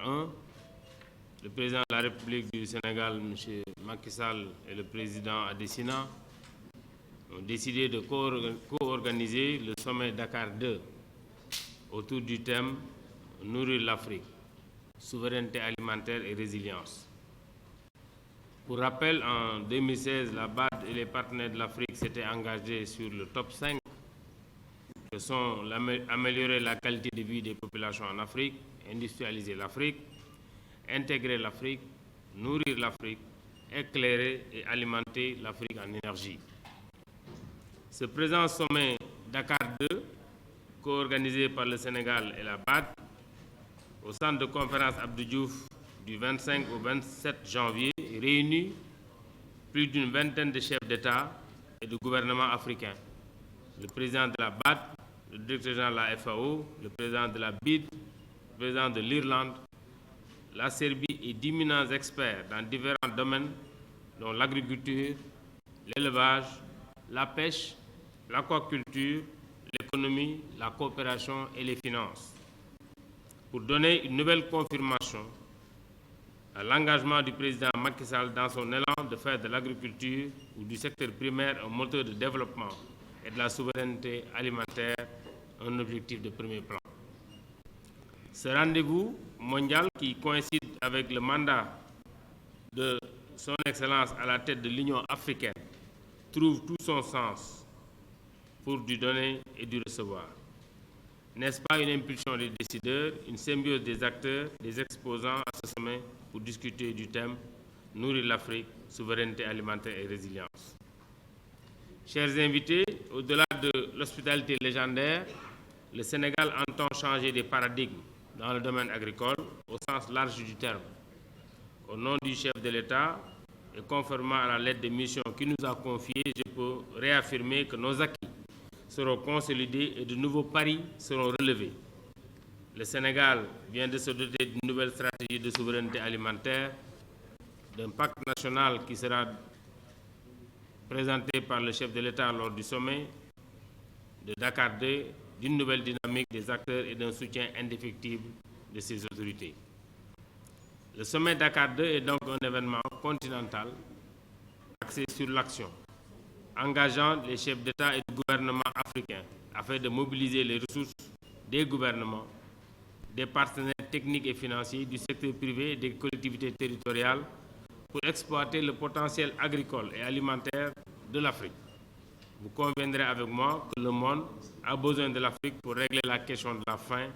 1. Le président de la République du Sénégal, M. Macky Sall, et le président Adesina ont décidé de co-organiser le sommet Dakar 2 autour du thème « Nourrir l'Afrique, souveraineté alimentaire et résilience ». Pour rappel, en 2016, la BAD et les partenaires de l'Afrique s'étaient engagés sur le top 5 que sont améliorer la qualité de vie des populations en Afrique, industrialiser l'Afrique, intégrer l'Afrique, nourrir l'Afrique, éclairer et alimenter l'Afrique en énergie. Ce présent sommet Dakar 2, co-organisé par le Sénégal et la BAD, au centre de conférence Abdou Diouf du 25 au 27 janvier, réunit plus d'une vingtaine de chefs d'État et de gouvernements africains. Le président de la BAD, le directeur général de la FAO, le président de la BID, le président de l'Irlande, la Serbie et d'éminents experts dans différents domaines dont l'agriculture, l'élevage, la pêche, l'aquaculture, l'économie, la coopération et les finances, pour donner une nouvelle confirmation à l'engagement du président Macky Sall dans son élan de faire de l'agriculture ou du secteur primaire un moteur de développement et de la souveraineté alimentaire un objectif de premier plan. Ce rendez-vous mondial qui coïncide avec le mandat de son Excellence à la tête de l'Union africaine trouve tout son sens pour du donner et du recevoir. N'est-ce pas une impulsion des décideurs, une symbiose des acteurs, des exposants à ce sommet pour discuter du thème « Nourrir l'Afrique, souveraineté alimentaire et résilience ». Chers invités, au-delà de l'hospitalité légendaire, le Sénégal entend changer des paradigmes dans le domaine agricole au sens large du terme. Au nom du chef de l'État et conformément à la lettre de mission qu'il nous a confiée, je peux réaffirmer que nos acquis seront consolidés et de nouveaux paris seront relevés. Le Sénégal vient de se doter d'une nouvelle stratégie de souveraineté alimentaire, d'un pacte national qui sera présenté par le chef de l'État lors du sommet de Dakar 2, d'une nouvelle dynamique des acteurs et d'un soutien indéfectible de ses autorités. Le sommet Dakar 2 est donc un événement continental axé sur l'action, engageant les chefs d'État et de gouvernement africains afin de mobiliser les ressources des gouvernements, des partenaires techniques et financiers, du secteur privé et des collectivités territoriales pour exploiter le potentiel agricole et alimentaire de l'Afrique. Vous conviendrez avec moi que le monde a besoin de l'Afrique pour régler la question de la faim,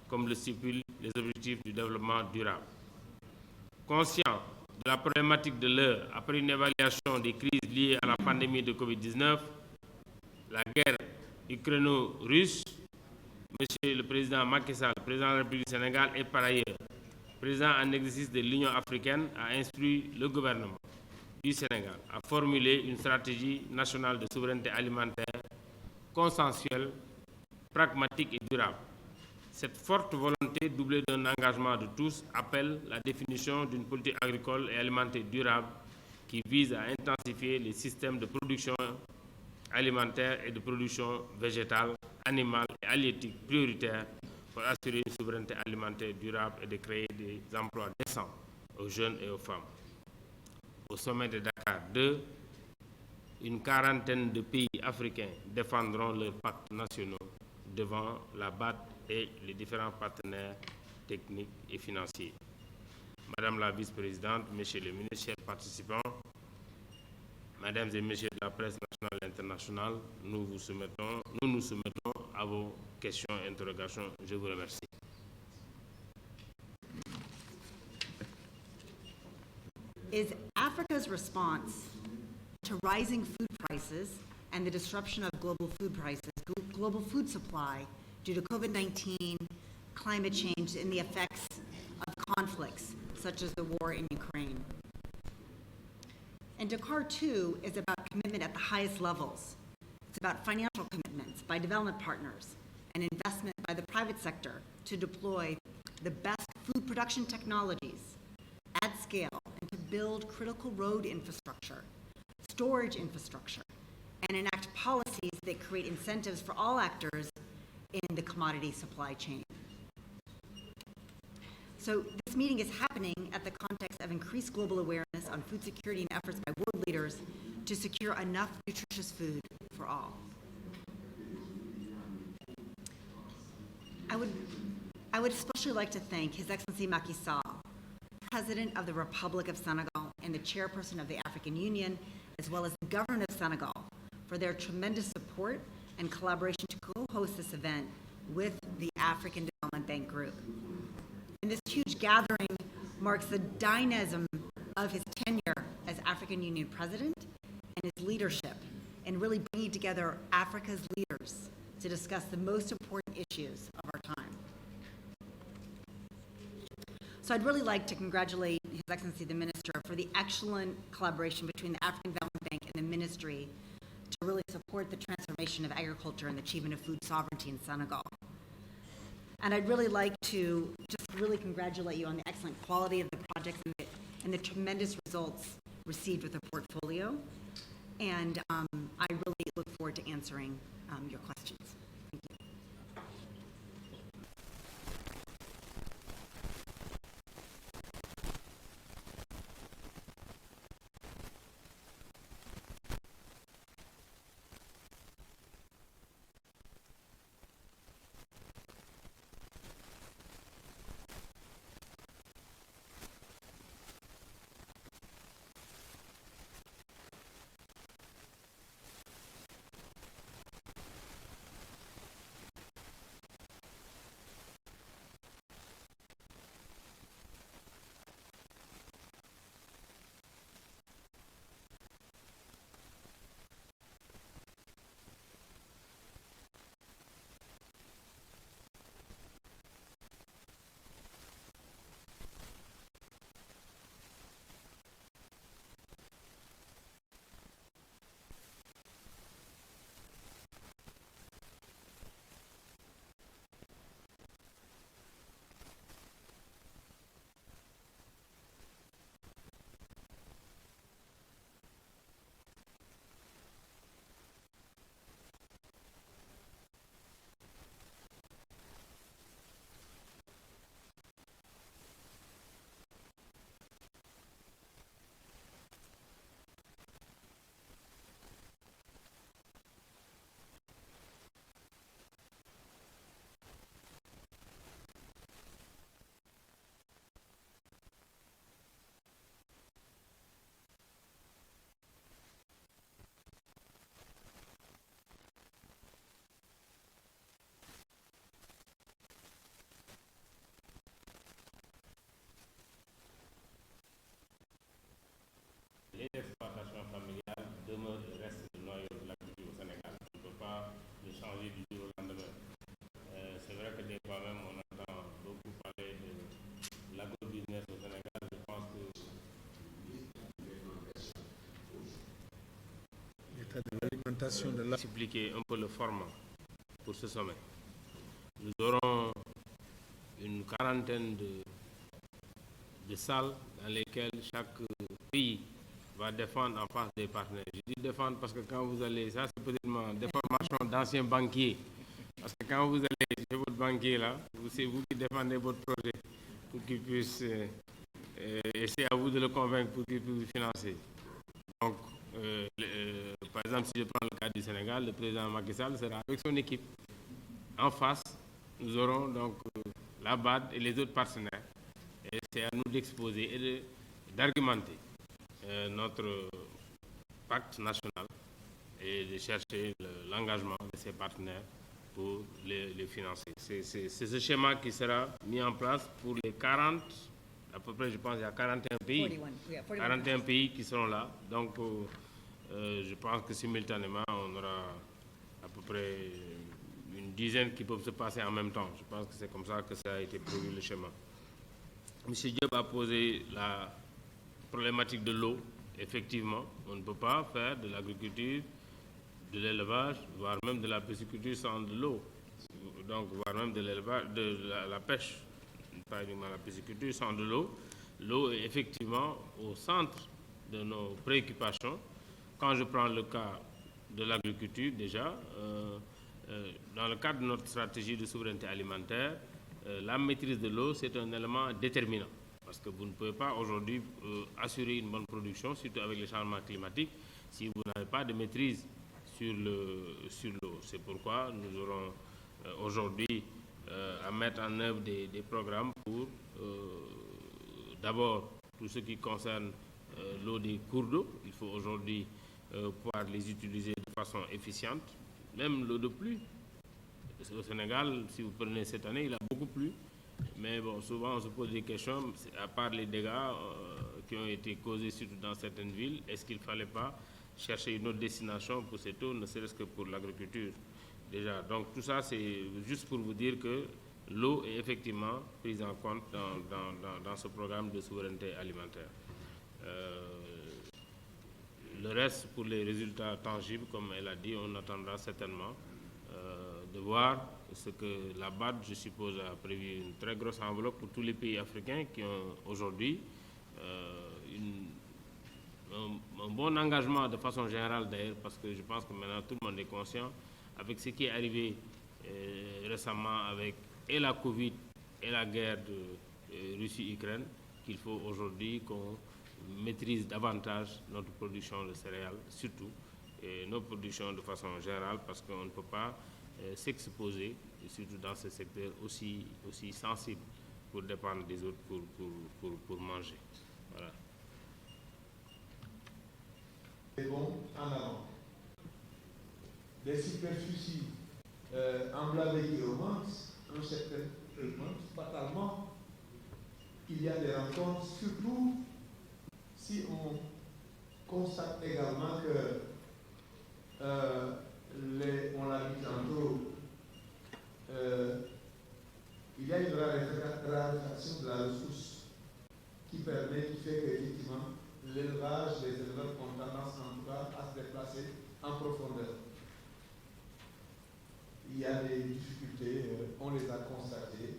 comme le stipulent les objectifs du développement durable. Conscient de la problématique de l'heure, après une évaluation des crises liées à la pandémie de Covid-19, la guerre ukraino-russe, Monsieur le Président Macky Sall, président de la République du Sénégal et par ailleurs président en exercice de l'Union africaine, a instruit le gouvernement du Sénégal à formuler une stratégie nationale de souveraineté alimentaire consensuelle, pragmatique et durable. Cette forte volonté, doublée d'un engagement de tous, appelle la définition d'une politique agricole et alimentaire durable qui vise à intensifier les systèmes de production alimentaire et de production végétale, animale et halieutique prioritaires pour assurer une souveraineté alimentaire durable et de créer des emplois décents aux jeunes et aux femmes. Au sommet de Dakar 2, une quarantaine de pays africains défendront leurs pactes nationaux devant la BAD et les différents partenaires techniques et financiers. Madame la vice-présidente, messieurs les ministres, chers participants, mesdames et messieurs de la presse nationale et internationale, nous nous soumettons à vos questions et interrogations. Je vous remercie. Is Africa's response to rising food prices and the disruption of global food supply due to COVID-19, climate change, and the effects of conflicts such as the war in Ukraine. And Dakar 2 is about commitment at the highest levels. It's about financial commitments by development partners and investment by the private sector to deploy the best food production technologies at scale and to build critical road infrastructure, storage infrastructure, and enact policies that create incentives for all actors in the commodity supply chain. So this meeting is happening at the context of increased global awareness on food security and efforts by world leaders to secure enough nutritious food for all. I would especially like to thank His Excellency Macky Sall, President of the Republic of Senegal and the Chairperson of the African Union, as well as the Government of Senegal, for their tremendous support and collaboration to co-host this event with the African Development Bank Group. And this huge gathering marks the dynamism of his tenure as African Union President and his leadership in really bringing together Africa's leaders to discuss the most important issues of our time. So I'd really like to congratulate His Excellency the Minister for the excellent collaboration between the African Development Bank and the Ministry to really support the transformation of agriculture and the achievement of food sovereignty in Senegal. And I'd really like to just really congratulate you on the excellent quality of the projects and the tremendous results received with the portfolio. And I really look forward to answering your questions. Thank you. Les exploitations familiales demeurent et restent le noyau de l'agriculture au Sénégal. On ne peut pas le changer du jour au lendemain. C'est vrai que des fois même on entend beaucoup parler de l'agrobusiness au Sénégal. Je pense que l'état de l'alimentation de la... expliquer un peu le format pour ce sommet. Nous aurons une quarantaine de salles dans lesquelles chaque pays va défendre en face des partenaires. Je dis défendre parce que quand vous allez, ça c'est peut-être ma déformation d'anciens banquiers, parce que quand vous allez chez votre banquier là, c'est vous qui défendez votre projet pour qu'il puisse, et c'est à vous de le convaincre pour qu'il puisse vous financer. Donc, par exemple, si je prends le cas du Sénégal, le président Macky Sall sera avec son équipe. En face, nous aurons donc la BAD et les autres partenaires. Et c'est à nous d'exposer et d'argumenter notre pacte national et de chercher l'engagement de ces partenaires pour les financer. C'est ce schéma qui sera mis en place pour les 40, à peu près je pense il y a 41 pays, 41 pays qui seront là. Donc je pense que simultanément on aura à peu près une dizaine qui peuvent se passer en même temps. Je pense que c'est comme ça que ça a été prévu le schéma. M. Diop a posé la problématique de l'eau. Effectivement, on ne peut pas faire de l'agriculture, de l'élevage, voire même de la pisciculture sans de l'eau. Donc, voire même de l'élevage, de la pêche, pas uniquement la pisciculture, sans de l'eau. L'eau est effectivement au centre de nos préoccupations. Quand je prends le cas de l'agriculture, déjà, dans le cadre de notre stratégie de souveraineté alimentaire, la maîtrise de l'eau, c'est un élément déterminant. Parce que vous ne pouvez pas aujourd'hui assurer une bonne production, surtout avec les changements climatiques, si vous n'avez pas de maîtrise sur l'eau. C'est pourquoi nous aurons aujourd'hui à mettre en œuvre des programmes pour d'abord tout ce qui concerne l'eau des cours d'eau. Il faut aujourd'hui pouvoir les utiliser de façon efficiente, même l'eau de pluie. Au Sénégal, si vous prenez cette année, il a beaucoup plu. Mais bon, souvent on se pose des questions, à part les dégâts qui ont été causés surtout dans certaines villes, est-ce qu'il ne fallait pas chercher une autre destination pour cette eau, ne serait-ce que pour l'agriculture déjà. Donc tout ça, c'est juste pour vous dire que l'eau est effectivement prise en compte dans ce programme de souveraineté alimentaire. Le reste, pour les résultats tangibles, comme elle a dit, on attendra certainement de voir ce que la BAD, je suppose, a prévu une très grosse enveloppe pour tous les pays africains qui ont aujourd'hui un bon engagement de façon générale d'ailleurs, parce que je pense que maintenant tout le monde est conscient, avec ce qui est arrivé récemment avec et la Covid et la guerre de Russie-Ukraine, qu'il faut aujourd'hui qu'on maîtrise davantage notre production de céréales, surtout, et nos productions de façon générale, parce qu'on ne peut pas s'exposer, surtout dans ce secteur aussi sensible, pour dépendre des autres pour manger. Voilà. C'est bon, en avant. Des superficies emblâmées qui augmentent, un certain augmente, fatalement, il y a des rencontres, surtout si on constate également que on l'a dit tantôt, il y a une raréfaction de la ressource qui fait qu'effectivement l'élevage, les éleveurs ont tendance en tout cas à se déplacer en profondeur. Il y a des difficultés, on les a constatées.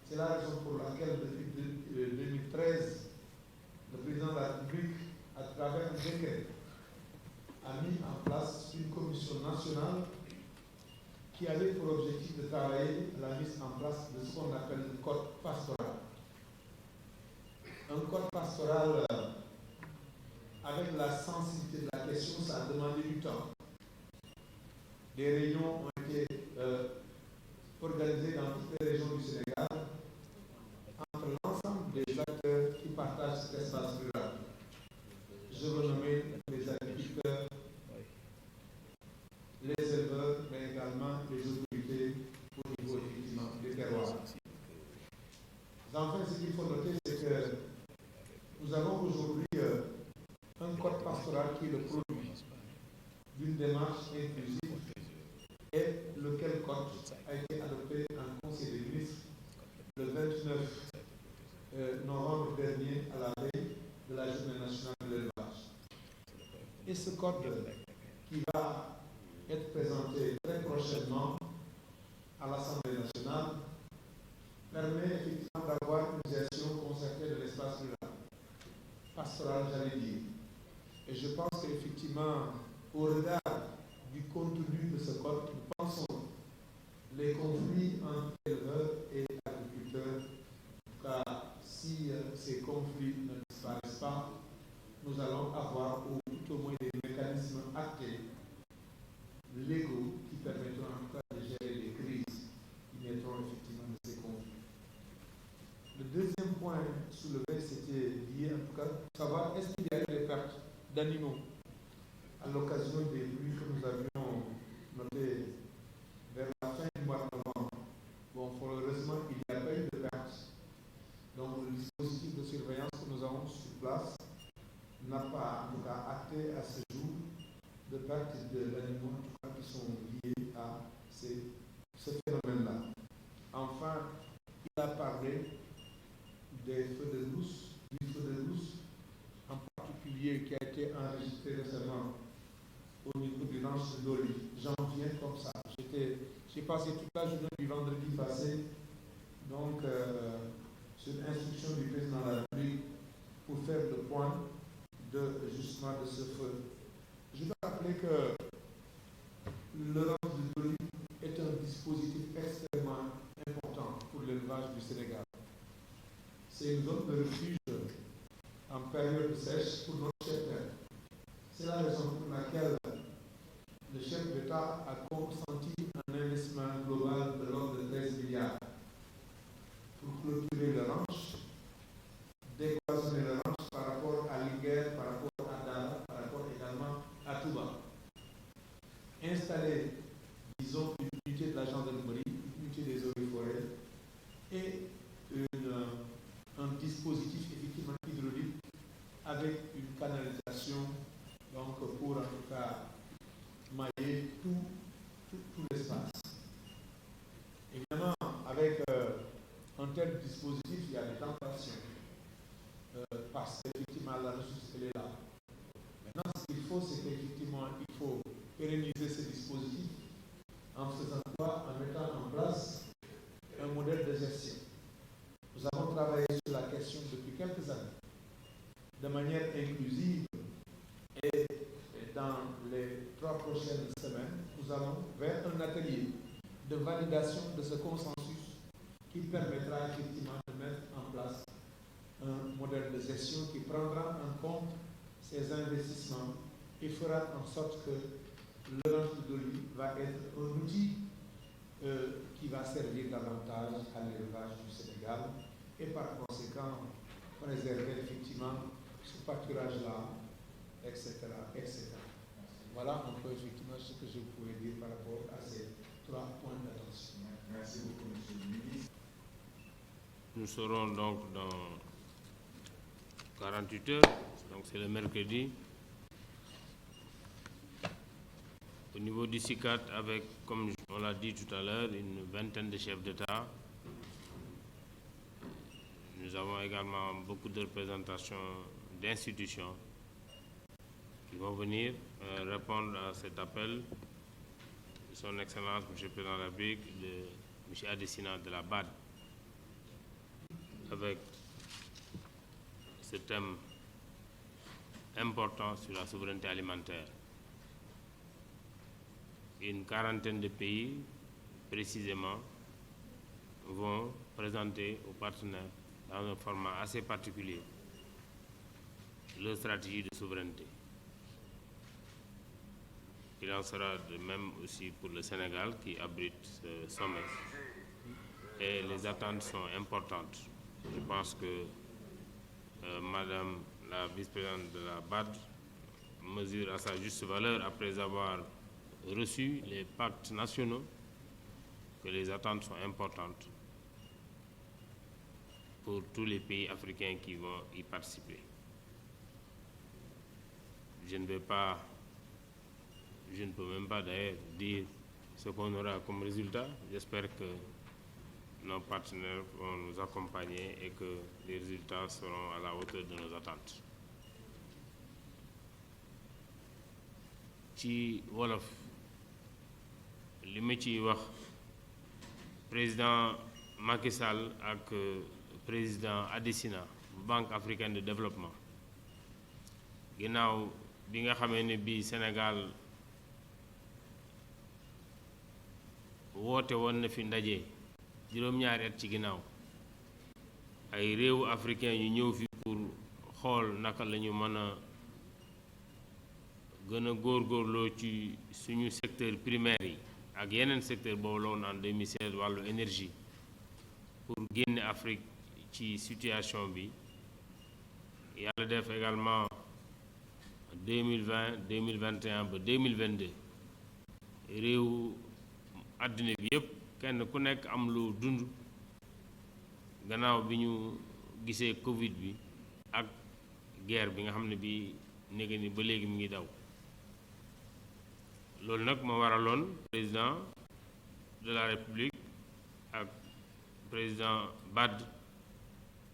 C'est la raison pour laquelle depuis 2013, le président de la République, à travers un décret, a mis en place une commission nationale qui avait pour objectif de travailler à la mise en place de ce qu'on appelle le code pastoral. Un code pastoral avec la sensibilité de la question, ça a demandé du temps. Des réunions ont été organisées dans toutes les régions du Sénégal entre l'ensemble des acteurs qui partagent cet espace rural. Je veux nommer les agriculteurs, les éleveurs, mais également les autorités au niveau effectivement des terroirs. Enfin, ce qu'il faut noter, c'est que nous avons aujourd'hui un code pastoral qui est le produit d'une démarche inclusive et lequel code a été adopté en Conseil des ministres le 29 novembre dernier à la veille de la Journée nationale de l'élevage. Et ce code qui va être présenté très prochainement à l'Assemblée nationale permet effectivement d'avoir une gestion concertée de l'espace rural, pastoral, j'allais dire. Et je pense qu'effectivement, au regard du contenu de ce code, nous pensons les conflits entre éleveurs et agriculteurs, car si ces conflits ne disparaissent pas, nous allons avoir tout au moins des mécanismes actés, légaux, qui permettront en tout cas de gérer les crises qui naîtront effectivement de ces conflits. Le deuxième point soulevé, c'était lié en tout cas pour savoir est-ce qu'il y a eu des pertes d'animaux à l'occasion des pluies que nous avions notées vers la fin du mois de novembre. Bon, heureusement, il n'y a pas eu de pertes. Donc, le dispositif de surveillance que nous avons sur place n'a pas, en tout cas, acté à ce jour de pertes d'animaux, en tout cas, qui sont liés à ce phénomène-là. Enfin, il a parlé des feux de brousse, du feu de brousse, en particulier qui a été enregistré récemment au niveau du ranch de Loli. J'en viens comme ça. J'ai passé toute la journée du vendredi passé, donc sur instruction du président de la République, pour faire le point justement de ce feu. Je dois rappeler que le ranch de Loli est un dispositif extrêmement important pour l'élevage c'est une zone de refuge en période sèche pour notre cher terre. C'est la raison pour laquelle le chef d'État a consenti un investissement global de l'ordre de 13 milliards pour clôturer le ranch, décloisonner le ranch par rapport à Linguère, par rapport à Dala, par rapport également à Touba. Installer, disons, une unité de la gendarmerie, une unité des eaux et forêts et un dispositif effectivement hydraulique avec une canalisation, donc pour en tout cas mailler tout l'espace. Évidemment, avec un tel dispositif, il y a des tentations, parce qu'effectivement la ressource elle est là. Maintenant, ce qu'il faut, c'est qu'effectivement, il faut pérenniser ce dispositif en faisant quoi? En mettant en place un modèle de gestion. Nous avons travaillé sur la question depuis quelques années, de manière inclusive, et dans les 3 prochaines semaines, nous allons vers un atelier de validation de ce consensus qui permettra effectivement de mettre en place un modèle de gestion qui prendra en compte ces investissements et fera en sorte que le ranch de Doli va être un outil qui va servir davantage à l'élevage du Sénégal et par conséquent préserver effectivement ce pâturage-là, etc., etc. Voilà un peu effectivement ce que je pouvais dire par rapport à ces 3 points d'attention. Merci beaucoup, Monsieur le ministre. Nous serons donc dans 48 heures, donc c'est le mercredi, au niveau du CICAD avec, comme on l'a dit tout à l'heure, une vingtaine de chefs d'État. Nous avons également beaucoup de représentations d'institutions qui vont venir répondre à cet appel de son Excellence, M. le Président de la République, de M. Adesina de la BAD, avec ce thème important sur la souveraineté alimentaire. Une quarantaine de pays, précisément, vont présenter aux partenaires, dans un format assez particulier, leur stratégie de souveraineté. Il en sera de même aussi pour le Sénégal qui abrite ce sommet. Et les attentes sont importantes. Je pense que Madame la vice-présidente de la BAD mesure à sa juste valeur après avoir reçu les pactes nationaux que les attentes sont importantes pour tous les pays africains qui vont y participer. Je ne peux même pas d'ailleurs dire ce qu'on aura comme résultat. J'espère que nos partenaires vont nous accompagner et que les résultats seront à la hauteur de nos attentes. Ci wolof li ma ciy wax président Macky Sall ak président Adesina Banque africaine de développement ginnaaw bi nga xamee ne bii Sénégal woote woon na fi ndaje juróom-ñaari at ci ginnaaw ay réewu africain yu ñëw fi pour xool naka la ñu mën a gën a góorgóorloo ci suñu secteur primaire yi ak yeneen secteur boobu la woon en 2016 wàllu énergie pour génne Afrique ci situation bi yàlla def également 2020 2021 ba 2022 réew àddina bi yépp kenn ku nekk am lu dund gannaaw bi ñu gisee Covid bi ak guerre bi nga xam ne bi néega ni ba léegi mu ngi daw loolu nag moo waraloon président de la République ak président BAD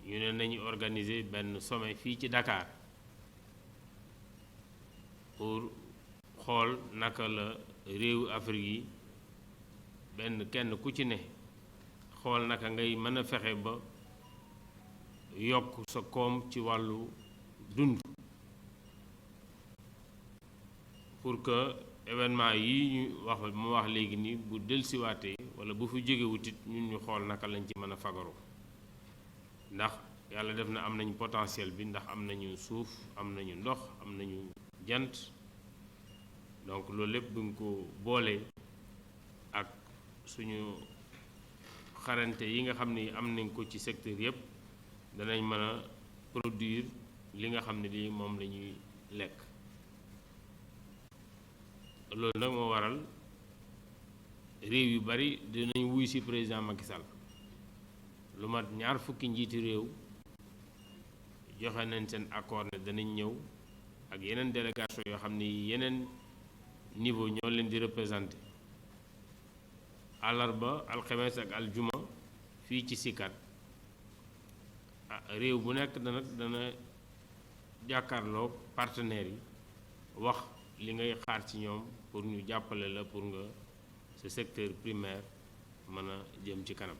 ñu ne nañu organiser benn sommet fii ci Dakar pour xool naka la réewu Afrique yi benn kenn ku ci ne xool naka ngay mën a fexe ba yokk sa koom ci wàllu dund pour que événement yi ñu wax mu wax léegi ni bu dellusiwaatee wala bu fi jógewut it ñun ñu xool naka lañ ci mën a fagaru ndax yàlla def na am nañu potentiel bi ndax am nañu suuf am nañu ndox am nañu jant donc loolu lépp bu ñu ko boolee ak suñu xarante yi nga xam ni am nañ ko ci secteur yëpp danañ mën a produire li nga xam ne lii moom la ñuy lekk loolu nag moo waral réew yu bari dinañ wuy ci président Macky Sall lu mat ñaar fukki njiiti réew joxe nañ seen accord ne danañ ñëw ak yeneen délégation yoo xam ni yeneen niveau ñoo leen di représenté àllarba alxames ak aljuma fii ci Sicap réew bu nekk dana jàkkaarloo partenaires yi wax li ngay xaar ci ñoom pour ñu jàppale la pour nga ce secteur primaire mën a jëm ci kanam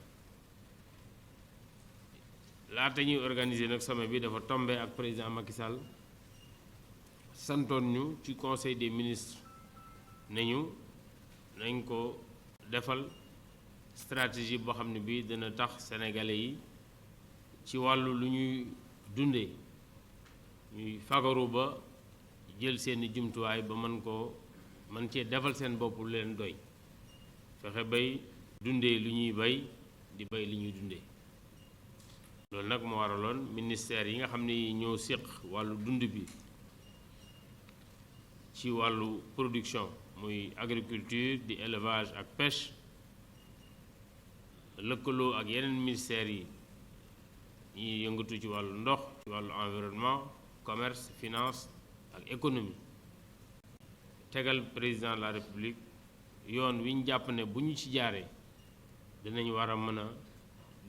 laata ñuy organiser nag sommet bi dafa tombé ak président Macky Sall santoon ñu ci conseil des ministres ne ñu nañ ko defal stratégie boo xam ne bii dina tax sénégalais yi ci wàllu lu ñuy dundee ñuy fagaru ba jël seeni jumtuwaay ba mën cee defal seen bopp lu leen doy fexe bay dundee lu ñuy bay di bay li ñuy dundee loolu nag moo waraloon ministère yi nga xam ne ñoo séq wàllu dund bi ci wàllu production muy agriculture di élevage ak pêche lëkkaloo ak yeneen ministères yi ñuy yëngatu ci wàllu ndox ci wàllu environnement commerce finance ak économie tegal président de la république yoon wi ñu jàpp ne bu ñu ci jaaree dinañ war a mën a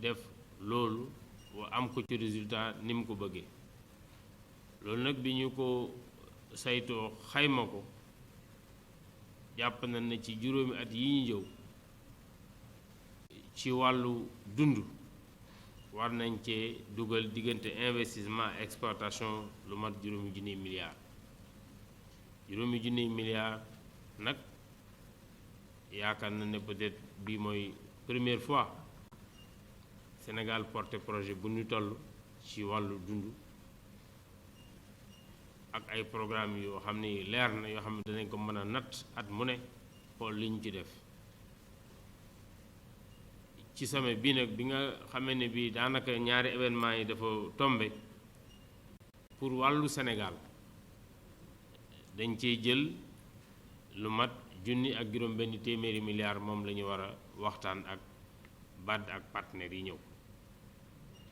def loolu wa am ko ci résultat ni mu ko bëggee loolu nag bi ñu ko saytoo xayma ko jàpp na ne ci juróomi at yi ñu jëw ci wàllu dund war nañ cee dugal diggante investissement exploitation lu mat juróomi junniy milliards nag yaakaar na ne peut-être bii mooy première fois Sénégal porté projet bu ñu toll ci wàllu dund ak ay programme yoo xam ne leer na yoo xam ne danañ ko mën a natt at mu ne xool li ñu ci def ci sommet bii nag bi nga xamee ne bii daanaka ñaari événement yi dafa tombe pour wàllu Sénégal dañ cee jël lu mat junni ak juróom-benn téeméeri milliards moom la ñu war a waxtaan ak BAD ak partenaires yi ñëw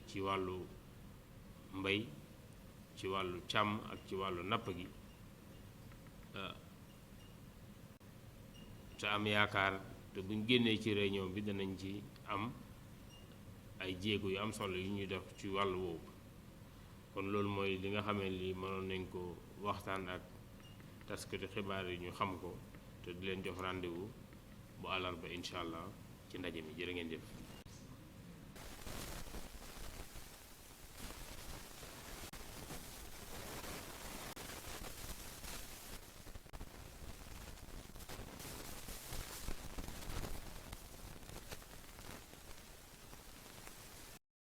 ci wàllu mbay ci wàllu càmm ak ci wàllu napp gi te am yaakaar te buñ génnee ci réunion bi danañ ci am ay jéego yu am solo yu ñuy def ci wàllu woowu kon loolu mooy li nga xamee li mënoon nañ ko waxtaan ak taskati xibaar yi ñu xam ko te di leen jox rendez-vous bu àllarba incha allah ci ndaje mi jërë ngeen jëf.